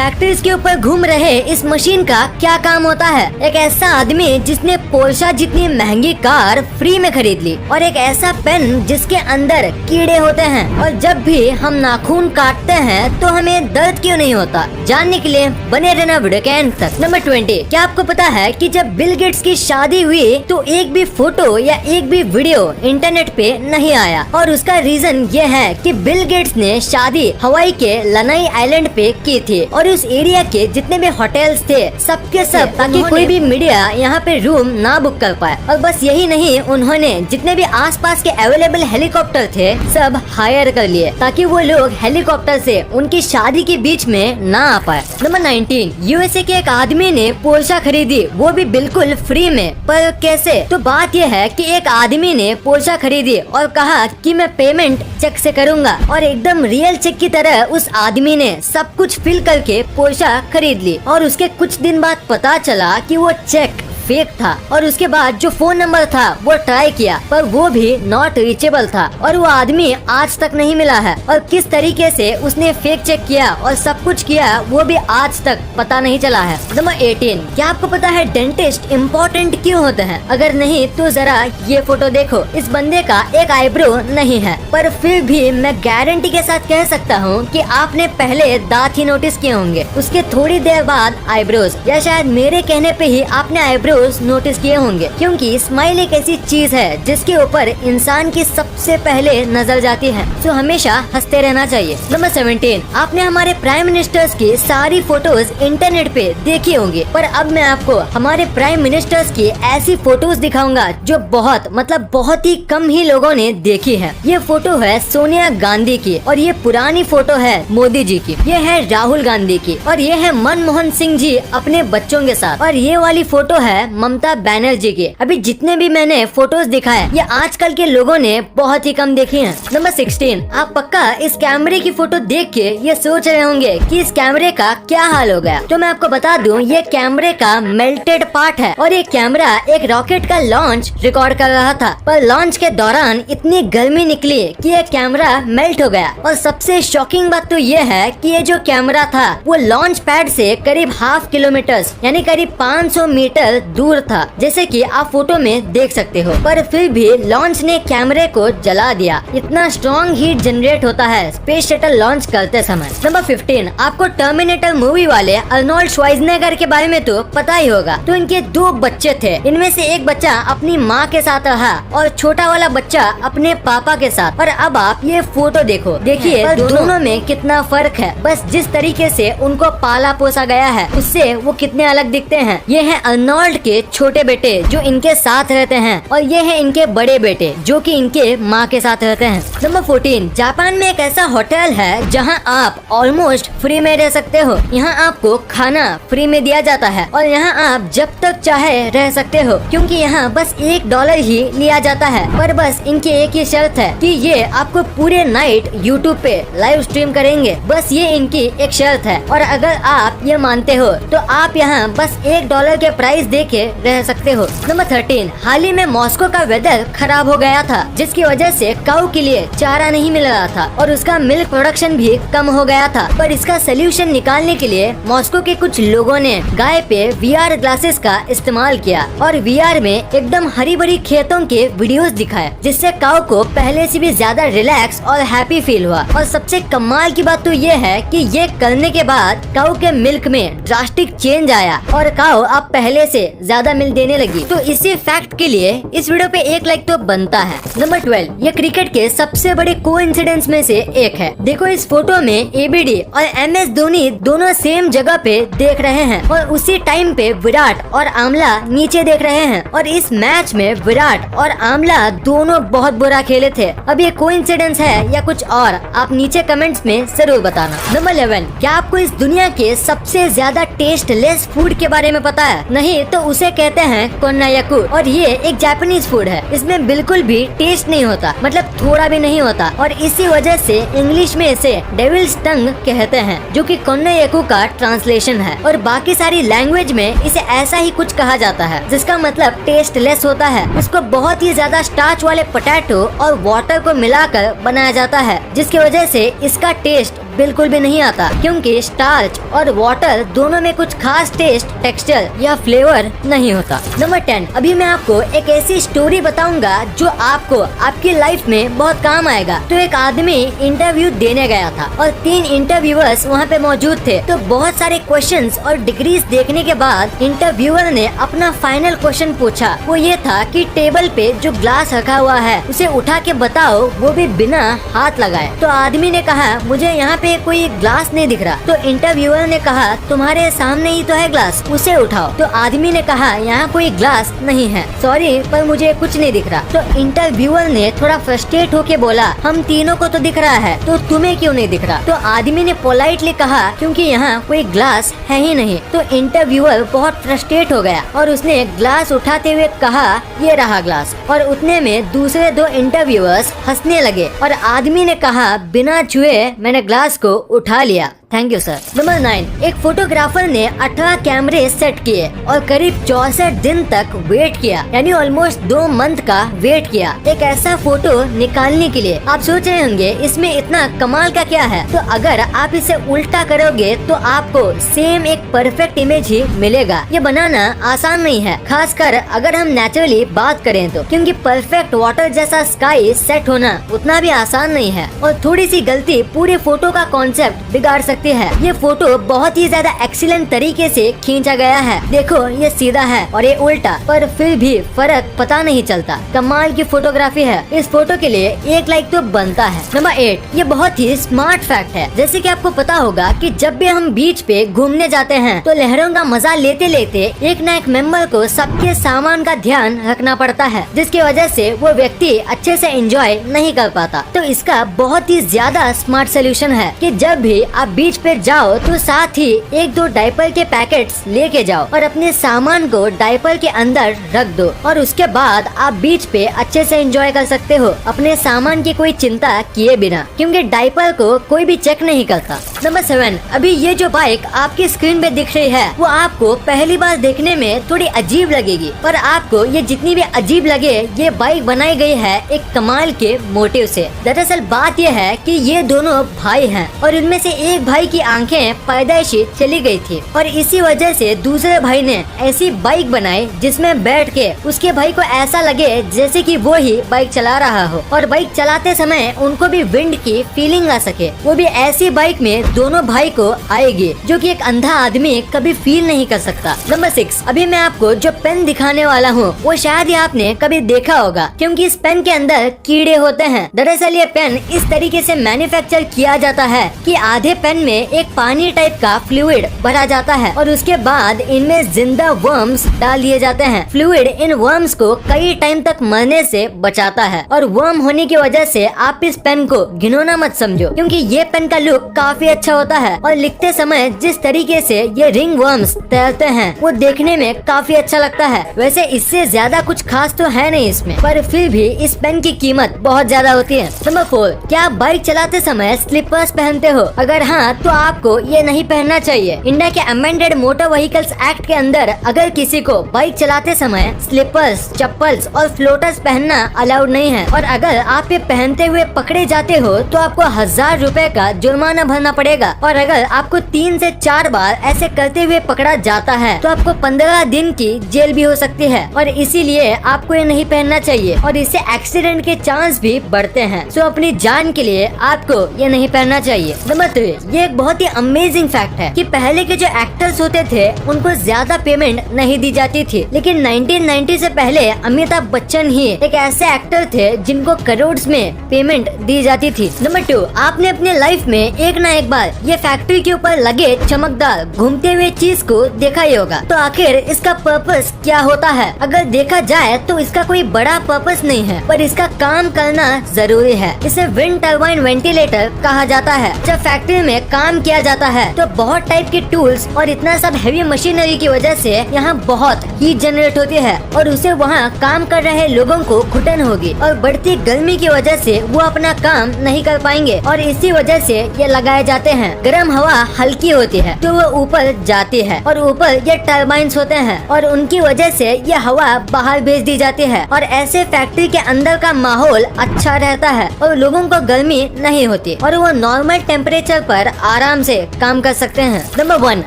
Factories के ऊपर घूम रहे इस मशीन का क्या काम होता है? एक ऐसा आदमी जिसने पोर्शा जितनी महंगी कार फ्री में खरीद ली, और एक ऐसा पेन जिसके अंदर कीड़े होते हैं, और जब भी हम नाखून काटते हैं तो हमें दर्द क्यों नहीं होता? जानने के लिए बने रहना वीडियो के एंड तक। नंबर 20, क्या आपको पता है कि जब बिल गेट्स की शादी हुई तो एक भी फोटो या एक भी वीडियो इंटरनेट पे नहीं आया, और उसका रीजन ये है कि बिल गेट्स ने शादी हवाई के लनाई आइलैंड पे की थी, और उस एरिया के जितने भी होटल्स थे सबके सब, ताकि कोई भी मीडिया यहाँ पे रूम ना बुक कर पाए। और बस यही नहीं, उन्होंने जितने भी आसपास के अवेलेबल हेलीकॉप्टर थे सब हायर कर लिए, ताकि वो लोग हेलीकॉप्टर से उनकी शादी के बीच में ना आ पाए। नंबर 19, यूएसए के एक आदमी ने पोर्शा खरीदी, वो भी बिल्कुल फ्री में। पर कैसे? तो बात यह है कि एक आदमी ने पोर्शा खरीदी और कहा कि मैं पेमेंट चेक से करूंगा, और एकदम रियल चेक की तरह उस आदमी ने सब कुछ फिल करके पोर्शा खरीद ली, और उसके कुछ दिन बाद पता चला कि वो चेक फेक था। और उसके बाद जो फोन नंबर था वो ट्राई किया, पर वो भी नॉट रीचेबल था, और वो आदमी आज तक नहीं मिला है। और किस तरीके से उसने फेक चेक किया और सब कुछ किया वो भी आज तक पता नहीं चला है। नंबर 18, क्या आपको पता है डेंटिस्ट इम्पोर्टेंट क्यों होते हैं? अगर नहीं तो जरा ये फोटो देखो। इस बंदे का एक आईब्रो नहीं है, पर फिर भी मैं गारंटी के साथ कह सकता हूँ कि आपने पहले दांत ही नोटिस किए होंगे, उसके थोड़ी देर बाद आईब्रोज, या शायद मेरे कहने पे ही आपने आईब्रो नोटिस किए होंगे, क्योंकि स्माइल एक ऐसी चीज है जिसके ऊपर इंसान की सबसे पहले नजर जाती है, तो हमेशा हंसते रहना चाहिए। नंबर 17, आपने हमारे प्राइम मिनिस्टर्स की सारी फोटोज इंटरनेट पे देखी होंगी, पर अब मैं आपको हमारे प्राइम मिनिस्टर्स की ऐसी फोटोज दिखाऊंगा जो बहुत ही कम ही लोगों ने देखी है। ये फोटो है सोनिया गांधी की, और ये पुरानी फोटो है मोदी जी की, ये है राहुल गांधी की, और ये है मनमोहन सिंह जी अपने बच्चों के साथ, और ये वाली फोटो है ममता बनर्जी की। अभी जितने भी मैंने फोटोज दिखाए ये आजकल के लोगों ने बहुत ही कम देखी हैं। नंबर 16, आप पक्का इस कैमरे की फोटो देख के ये सोच रहे होंगे कि इस कैमरे का क्या हाल हो गया। तो मैं आपको बता दूं, ये कैमरे का मेल्टेड पार्ट है, और ये कैमरा एक रॉकेट का लॉन्च रिकॉर्ड कर रहा था, पर लॉन्च के दौरान इतनी गर्मी निकली कि ये कैमरा मेल्ट हो गया। और सबसे शॉकिंग बात तो ये है कि ये जो कैमरा था वो लॉन्च पैड से करीब ½ किलोमीटर यानी करीब 500 मीटर दूर था, जैसे कि आप फोटो में देख सकते हो, पर फिर भी लॉन्च ने कैमरे को जला दिया। इतना स्ट्रॉन्ग हीट जनरेट होता है स्पेस शटल लॉन्च करते समय। नंबर 15, आपको टर्मिनेटर मूवी वाले अर्नोल्ड श्वार्ज़नेगर के बारे में तो पता ही होगा। तो इनके 2 बच्चे थे, इनमें से एक बच्चा अपनी माँ के साथ रहा और छोटा वाला बच्चा अपने पापा के साथ। और अब आप ये फोटो देखो, देखिए दोनों में कितना फर्क है। बस जिस तरीके से उनको पाला पोसा गया है उससे वो कितने अलग दिखते हैं। ये है अर्नोल्ड के छोटे बेटे जो इनके साथ रहते हैं, और ये है इनके बड़े बेटे जो कि इनके माँ के साथ रहते हैं। नंबर 14, जापान में एक ऐसा होटल है जहाँ आप ऑलमोस्ट फ्री में रह सकते हो। यहाँ आपको खाना फ्री में दिया जाता है, और यहाँ आप जब तक चाहे रह सकते हो, क्योंकि यहाँ बस $1 ही लिया जाता है। पर बस इनकी एक ही शर्त है कि ये आपको पूरे नाइट यूट्यूब पे लाइव स्ट्रीम करेंगे, बस ये इनकी एक शर्त है। और अगर आप ये मानते हो तो आप यहाँ बस $1 के प्राइस दे के रह सकते हो। नंबर 13, हाल ही में मॉस्को का वेदर खराब हो गया था, जिसकी वजह से काऊ के लिए चारा नहीं मिल रहा था, और उसका मिल्क प्रोडक्शन भी कम हो गया था। पर इसका सोल्यूशन निकालने के लिए मॉस्को के कुछ लोगों ने गाय पे VR ग्लासेस का इस्तेमाल किया, और VR में एकदम हरी भरी खेतों के वीडियोस दिखाए, जिससे काऊ को पहले से भी ज्यादा रिलैक्स और हैप्पी फील हुआ। और सबसे कमाल की बात तो ये है कि ये करने के बाद काऊ के मिल्क में ड्रास्टिक चेंज आया, और काऊ अब पहले से ज्यादा मिल्क देने लगी। तो इसी फैक्ट के लिए इस वीडियो पे 1 लाइक तो बनता है। नंबर 12, ये क्रिकेट के सबसे बड़े कोइंसिडेंस में से एक है। देखो इस फोटो में ABD और MS धोनी दोनों सेम जगह पे देख रहे हैं, और उसी टाइम पे विराट और आमला नीचे देख रहे हैं। और इस मैच में विराट और आमला दोनों बहुत बुरा खेले थे। अब ये कोइंसिडेंस है या कुछ और, आप नीचे कमेंट्स में जरूर बताना। नंबर 11, क्या आपको इस दुनिया के सबसे ज्यादा टेस्टलेस फूड के बारे में पता है? नहीं तो उसे कहते हैं कोन्नायाकू, और ये एक जापानीज फूड है। इसमें बिल्कुल भी टेस्ट नहीं होता, मतलब थोड़ा भी नहीं होता, और इसी वजह से इंग्लिश में इसे डेविल्स टंग कहते हैं, जो कि कोन्नायाकू का ट्रांसलेशन है। और बाकी सारी लैंग्वेज में इसे ऐसा ही कुछ कहा जाता है, जिसका मतलब टेस्टलेस होता है। उसको बहुत ही ज्यादा स्टार्च वाले पोटैटो और वाटर को मिलाकर बनाया जाता है, जिसकी वजह से इसका टेस्ट बिल्कुल भी नहीं आता, क्योंकि स्टार्च और वाटर दोनों में कुछ खास टेस्ट, टेक्सचर या फ्लेवर नहीं होता। नंबर 10, अभी मैं आपको एक ऐसी स्टोरी बताऊंगा जो आपको आपकी लाइफ में बहुत काम आएगा। तो एक आदमी इंटरव्यू देने गया था और 3 इंटरव्यूअर्स वहाँ पे मौजूद थे। तो बहुत सारे क्वेश्चंस और डिग्रीज देखने के बाद इंटरव्यूअर ने अपना फाइनल क्वेश्चन पूछा। वो ये था कि टेबल पे जो ग्लास रखा हुआ है उसे उठा के बताओ, वो भी बिना हाथ लगाए। तो आदमी ने कहा मुझे यहाँ पे कोई ग्लास नहीं दिख रहा। तो इंटरव्यूअर ने कहा तुम्हारे सामने ही तो है ग्लास, उसे उठाओ। तो आदमी ने कहा यहाँ कोई ग्लास नहीं है, सॉरी पर मुझे कुछ नहीं दिख रहा। तो इंटरव्यूअर ने थोड़ा फ्रस्ट्रेट होके बोला हम तीनों को तो दिख रहा है, तो तुम्हें क्यों नहीं दिख रहा? तो आदमी ने पोलाइटली कहा क्योंकि यहाँ कोई ग्लास है ही नहीं। तो इंटरव्यूअर बहुत फ्रस्ट्रेट हो गया और उसने ग्लास उठाते हुए कहा ये रहा ग्लास। और उतने में दूसरे 2 इंटरव्यूअर्स हंसने लगे और आदमी ने कहा बिना छुए मैंने ग्लास को उठा लिया। Thank you sir. नंबर 9, एक फोटोग्राफर ने 18 कैमरे सेट किए और करीब 64 दिन तक वेट किया, यानी ऑलमोस्ट 2 मंथ का वेट किया एक ऐसा फोटो निकालने के लिए। आप सोच रहे होंगे इसमें इतना कमाल का क्या है? तो अगर आप इसे उल्टा करोगे तो आपको सेम एक परफेक्ट इमेज ही मिलेगा। ये बनाना आसान नहीं है, खासकर अगर हम नेचुरली बात करें तो, क्योंकि परफेक्ट वाटर जैसा स्काई सेट होना उतना भी आसान नहीं है और थोड़ी सी गलती पूरे फोटो का कॉन्सेप्ट बिगाड़ सकती है। ये फोटो बहुत ही ज्यादा एक्सीलेंट तरीके से खींचा गया है। देखो ये सीधा है और ये उल्टा, पर फिर भी फर्क पता नहीं चलता। कमाल की फोटोग्राफी है। इस फोटो के लिए 1 लाइक तो बनता है। नंबर 8, ये बहुत ही स्मार्ट फैक्ट है। जैसे कि आपको पता होगा कि जब भी हम बीच पे घूमने जाते हैं तो लहरों का मजा लेते लेते एक न एक मेंबर को सबके सामान का ध्यान रखना पड़ता है, जिसकी वजह से वो व्यक्ति अच्छे से एंजॉय नहीं कर पाता। तो इसका बहुत ही ज्यादा स्मार्ट सोल्यूशन है कि जब भी आप बीच पे जाओ तो साथ ही 1-2 डायपर के पैकेट्स लेके जाओ और अपने सामान को डायपर के अंदर रख दो और उसके बाद आप बीच पे अच्छे से एंजॉय कर सकते हो अपने सामान की कोई चिंता किए बिना, क्योंकि डायपर को कोई भी चेक नहीं करता। नंबर 7, अभी ये जो बाइक आपकी स्क्रीन पे दिख रही है वो आपको पहली बार देखने में थोड़ी अजीब लगेगी, पर आपको ये जितनी भी अजीब लगे ये बाइक बनाई गई है एक कमाल के मोटिव से। दरअसल बात यह है कि ये दोनों भाई हैं और इनमें से एक भाई की आंखें पैदाइशी चली गई थी और इसी वजह से दूसरे भाई ने ऐसी बाइक बनाई जिसमें बैठ के उसके भाई को ऐसा लगे जैसे कि वो ही बाइक चला रहा हो और बाइक चलाते समय उनको भी विंड की फीलिंग आ सके। वो भी ऐसी बाइक में दोनों भाई को आएगी जो कि एक अंधा आदमी कभी फील नहीं कर सकता। नंबर 6, अभी मैं आपको जो पेन दिखाने वाला हूँ वो शायद ही आपने कभी देखा होगा, क्योंकि इस पेन के अंदर कीड़े होते हैं। दरअसल ये पेन इस तरीके से मैन्युफैक्चर किया जाता है कि आधे पेन में एक पानी टाइप का फ्लूइड भरा जाता है और उसके बाद इनमें जिंदा वर्म्स डाल दिए जाते हैं। फ्लूइड इन वर्म्स को कई टाइम तक मरने से बचाता है और वर्म होने की वजह से आप इस पेन को घिनौना मत समझो, क्योंकि ये पेन का लुक काफी अच्छा होता है और लिखते समय जिस तरीके से ये रिंग वर्म्स तैरते हैं वो देखने में काफी अच्छा लगता है। वैसे इससे ज्यादा कुछ खास तो है नहीं इसमें, पर फिर भी इस पेन की कीमत बहुत ज्यादा होती है। नंबर 4, क्या आप बाइक चलाते समय स्लीपर्स पहनते हो? अगर हाँ तो आपको ये नहीं पहनना चाहिए। इंडिया के अमेंडेड मोटर व्हीकल्स एक्ट के अंदर अगर किसी को बाइक चलाते समय स्लीपर्स, चप्पल्स और फ्लोटर्स पहनना अलाउड नहीं है और अगर आप ये पहनते हुए पकड़े जाते हो तो आपको 1000 रुपए का जुर्माना भरना पड़ेगा और अगर आपको 3 से 4 बार ऐसे करते हुए पकड़ा जाता है तो आपको 15 दिन की जेल भी हो सकती है और इसीलिए आपको ये नहीं पहनना चाहिए और इससे एक्सीडेंट के चांस भी बढ़ते हैं। सो अपनी जान के लिए आपको ये नहीं पहनना चाहिए। नंबर 3, ये एक बहुत ही अमेजिंग फैक्ट है कि पहले के जो एक्टर्स होते थे उनको ज्यादा पेमेंट नहीं दी जाती थी, लेकिन 1990 से पहले अमिताभ बच्चन ही एक ऐसे एक्टर थे जिनको करोड़ में पेमेंट दी जाती थी। नंबर 2, आपने अपने लाइफ में एक ना एक बार ये फैक्ट्री के ऊपर लगे चमकदार घूमते हुए चीज को देखा ही होगा। तो आखिर इसका पर्पस क्या होता है? अगर देखा जाए तो इसका कोई बड़ा पर्पस नहीं है, पर इसका काम करना जरूरी है। इसे विंड टर्बाइन वेंटिलेटर कहा जाता है। जब फैक्ट्री में काम किया जाता है तो बहुत टाइप के टूल्स और इतना सब हेवी मशीनरी की वजह से यहाँ बहुत हीट जनरेट होती है और उसे वहाँ काम कर रहे लोगों को घुटन होगी और बढ़ती गर्मी की वजह से वो अपना काम नहीं कर पाएंगे और इसी वजह से ये लगाए जाते हैं। गर्म हवा हल्की होती है तो वो ऊपर जाती है और ऊपर ये टर्बाइंस होते हैं और उनकी वजह से ये हवा बाहर भेज दी जाती है और ऐसे फैक्ट्री के अंदर का माहौल अच्छा रहता है और लोगों को गर्मी नहीं होती और वो नॉर्मल टेम्परेचर पर आराम से काम कर सकते हैं। नंबर 1,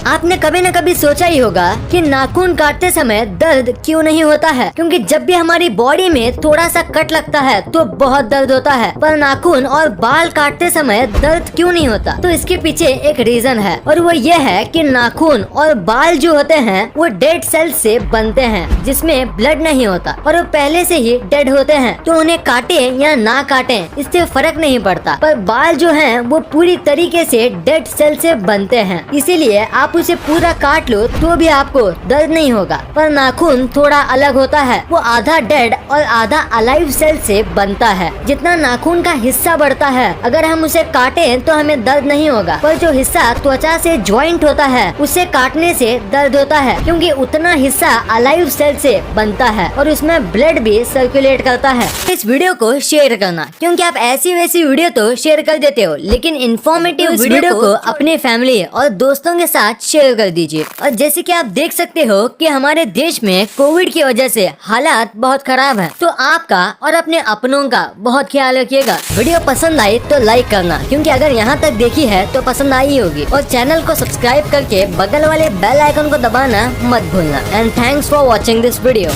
आपने कभी न कभी सोचा ही होगा कि नाखून काटते समय दर्द क्यों नहीं होता है? क्योंकि जब भी हमारी बॉडी में थोड़ा सा कट लगता है तो बहुत दर्द होता है, पर नाखून और बाल काटते समय दर्द क्यों नहीं होता? तो इसके पीछे एक रीजन है, और वो ये है कि नाखून और बाल जो होते हैं वो डेड सेल से बनते हैं, जिसमें ब्लड नहीं होता और वो पहले से ही डेड होते हैं। तो उन्हें काटे या ना काटे इससे फर्क नहीं पड़ता, पर बाल जो हैं वो पूरी तरीके से डेड सेल से बनते हैं, इसीलिए आप उसे पूरा काट लो तो भी आपको दर्द नहीं होगा। पर नाखून थोड़ा अलग होता है, वो आधा डेड और आधा अलाइव सेल से बनता है। जितना नाखून का हिस्सा बढ़ता है, अगर हम उसे काटे तो हमें दर्द नहीं होगा, पर जो हिस्सा त्वचा से ज्वाइंट होता है उसे काटने से दर्द होता है, क्योंकि उतना हिस्सा अलाइव सेल से बनता है और उसमें ब्लड भी सर्कुलेट करता है। इस वीडियो को शेयर करना, क्योंकि आप ऐसी वैसी वीडियो तो शेयर कर देते हो, लेकिन इन्फॉर्मेटिव वीडियो को अपने फैमिली और दोस्तों के साथ शेयर कर दीजिए। और जैसे कि आप देख सकते हो कि हमारे देश में कोविड की वजह से हालात बहुत खराब है, तो आपका और अपने अपनों का बहुत ख्याल रखिएगा। वीडियो पसंद आई तो लाइक करना, क्योंकि अगर यहाँ तक देखी है तो पसंद आई होगी, और चैनल को सब्सक्राइब करके बगल वाले बेल आइकन को दबाना मत भूलना। And thanks for watching this video.